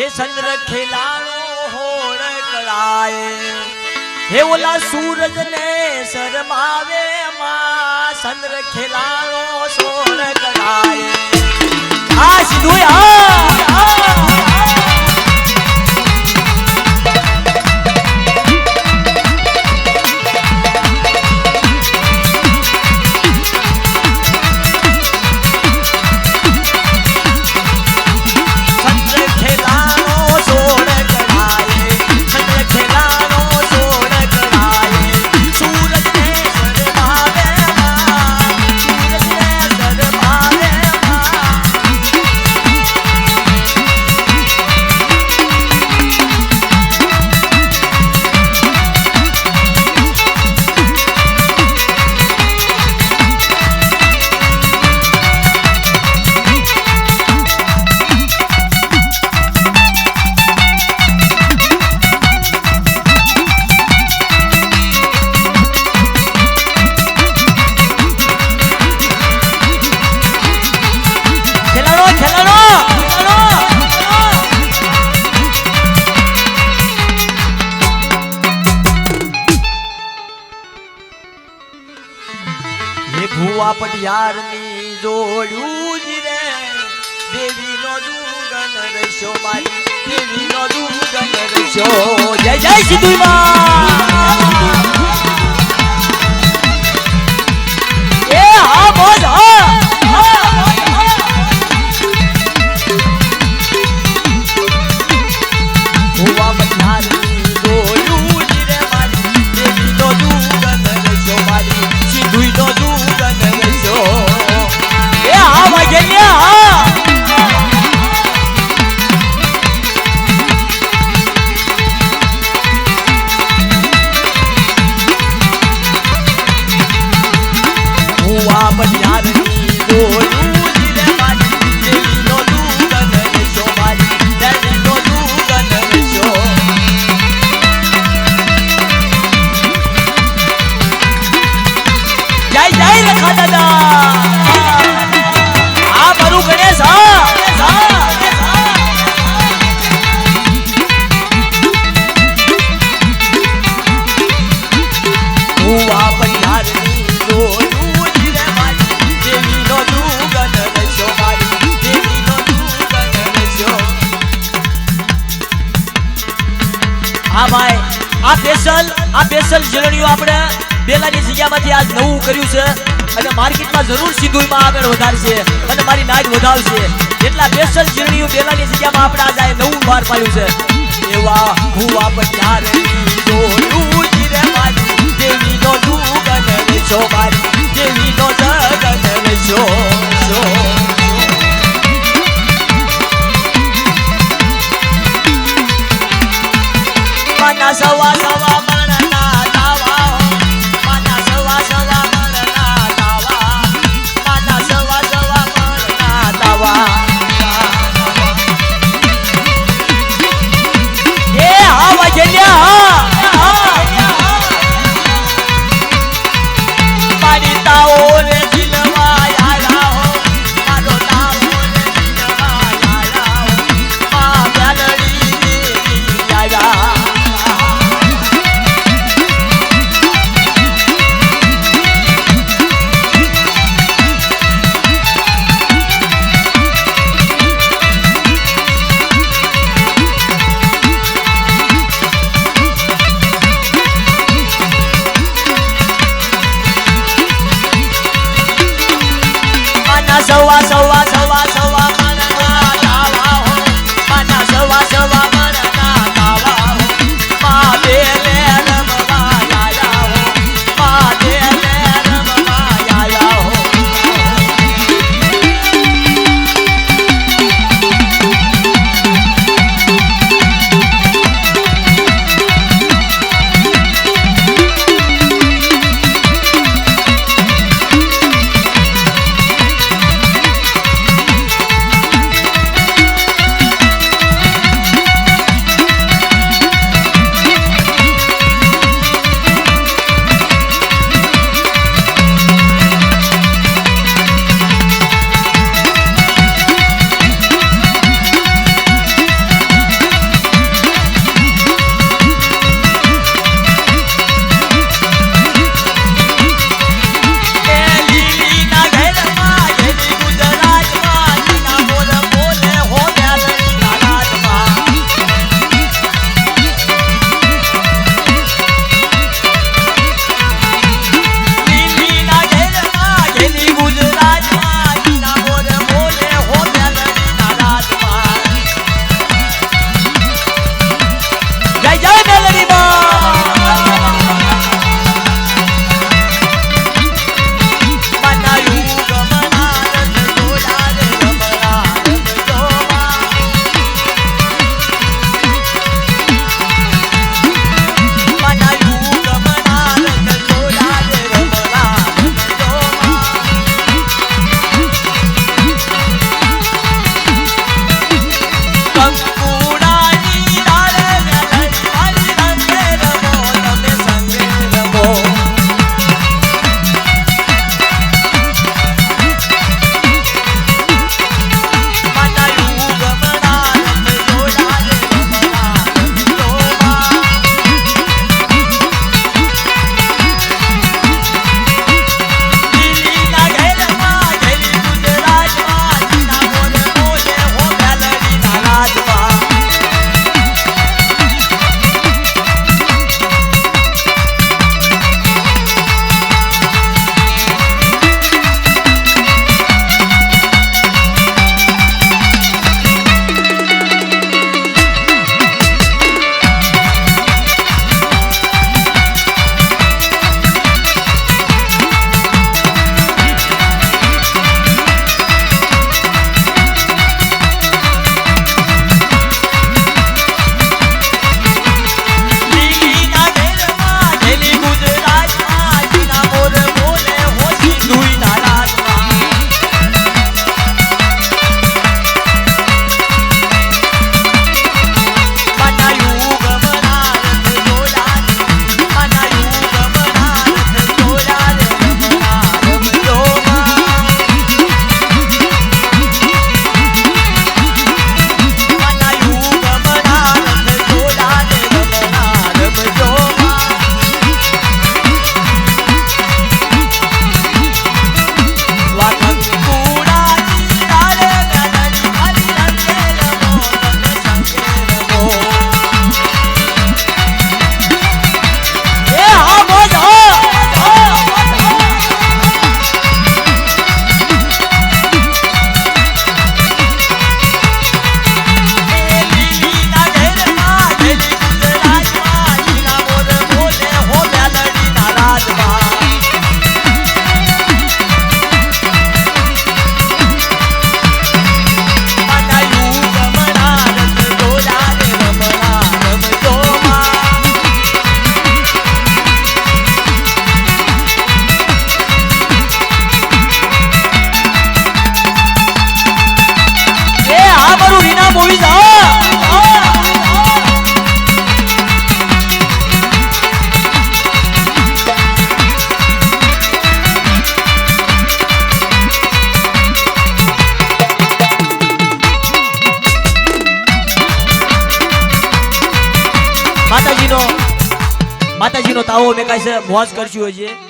चंद्र खिलानो होड़ कराए हे ओला सूरज ने शरमावे मां चंद्र खिलानो सोड़ कराए आ सिद्धू ભુવા પટિયારની જોડ્યું જ રે દેવીનો દુગન રસ્યો મારી દેવીનો દુગન રસ્યો જય જય સિદ્ધુમાં એ હા બોલ ભુવા પટિયારની જોડ્યું જ રે મારી દેવીનો દુગન રસ્યો મારી સિદ્ધુનો हाँ भाई आ स्पेशल जलणियों આપણે બેલાની જગ્યામાંથી આજ નવું કર્યું છે અને માર્કેટમાં જરૂર સિંધુમાં આગળ વધારશે અને મારી નાદ વધાવશે એટલા સ્પેશલ જલણિયો બેલાની જગ્યામાં આપણે આજ નવું બહાર પાડ્યું છે એવા ભુવા પટિયારની જોડું જ રે મારી દેવીનો દુગન રસ્યો મારી દેવીનો દગન રસ્યો સવા સવા મણના તાવા માના સવા સવા મણના તાવા માના સવા સવા મણના તાવા એ હા વજલ્યા મારી તાઓ રે જીલવા આયા હો મારો તાઓ રે જીલવા આયા હો મા બ્યાલડી દેવી આયા સવા સવા સવા સવા મણના તાવા હો માના સવા સવા મણના તાવા હો મા બેલે રમવા આયા હો મા બેલે રમવા આયા હો માતાજીનો તાવો મેકાય છે મોજ કરશું હજી